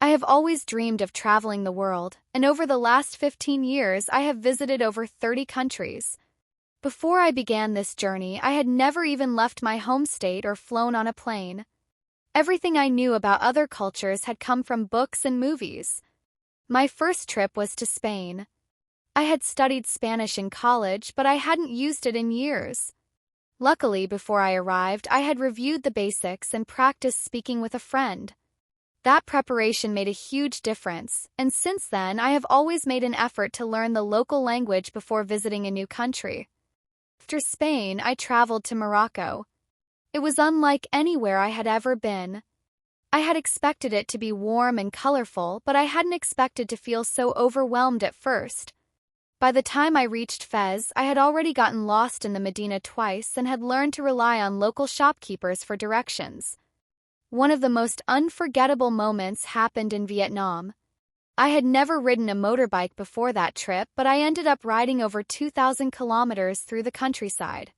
I have always dreamed of traveling the world, and over the last 15 years I have visited over 30 countries. Before I began this journey, I had never even left my home state or flown on a plane. Everything I knew about other cultures had come from books and movies. My first trip was to Spain. I had studied Spanish in college, but I hadn't used it in years. Luckily, before I arrived, I had reviewed the basics and practiced speaking with a friend. That preparation made a huge difference, and since then I have always made an effort to learn the local language before visiting a new country. After Spain, I traveled to Morocco. It was unlike anywhere I had ever been. I had expected it to be warm and colorful, but I hadn't expected to feel so overwhelmed at first. By the time I reached Fez, I had already gotten lost in the Medina twice and had learned to rely on local shopkeepers for directions. One of the most unforgettable moments happened in Vietnam. I had never ridden a motorbike before that trip, but I ended up riding over 2,000 kilometers through the countryside.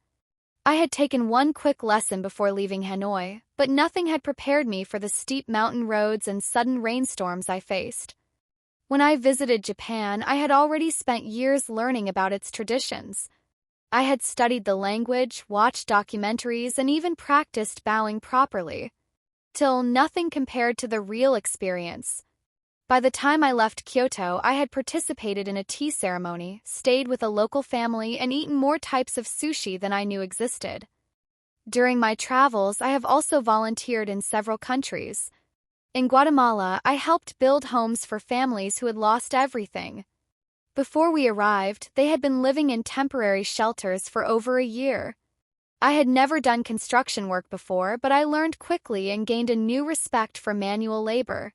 I had taken one quick lesson before leaving Hanoi, but nothing had prepared me for the steep mountain roads and sudden rainstorms I faced. When I visited Japan, I had already spent years learning about its traditions. I had studied the language, watched documentaries, and even practiced bowing properly. Till nothing compared to the real experience. By the time I left Kyoto, I had participated in a tea ceremony, stayed with a local family, and eaten more types of sushi than I knew existed. During my travels, I have also volunteered in several countries. In Guatemala, I helped build homes for families who had lost everything. Before we arrived, they had been living in temporary shelters for over a year. I had never done construction work before, but I learned quickly and gained a new respect for manual labor.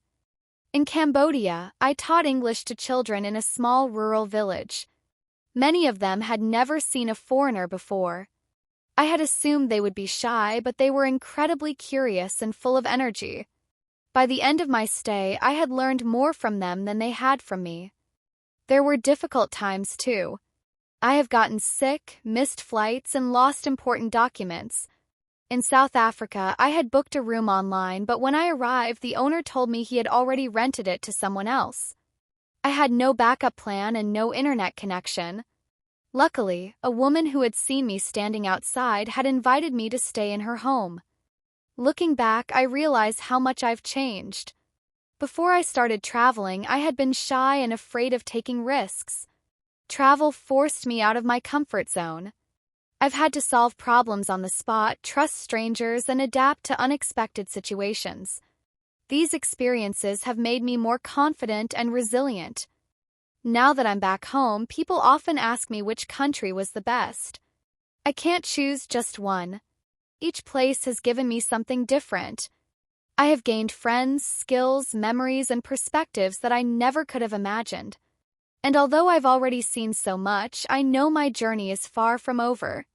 In Cambodia, I taught English to children in a small rural village. Many of them had never seen a foreigner before. I had assumed they would be shy, but they were incredibly curious and full of energy. By the end of my stay, I had learned more from them than they had from me. There were difficult times, too. I have gotten sick, missed flights, and lost important documents. In South Africa, I had booked a room online, but when I arrived, the owner told me he had already rented it to someone else. I had no backup plan and no internet connection. Luckily, a woman who had seen me standing outside had invited me to stay in her home. Looking back, I realize how much I've changed. Before I started traveling, I had been shy and afraid of taking risks. Travel forced me out of my comfort zone. I've had to solve problems on the spot, trust strangers, and adapt to unexpected situations. These experiences have made me more confident and resilient. Now that I'm back home, people often ask me which country was the best. I can't choose just one. Each place has given me something different. I have gained friends, skills, memories, and perspectives that I never could have imagined. And although I've already seen so much, I know my journey is far from over.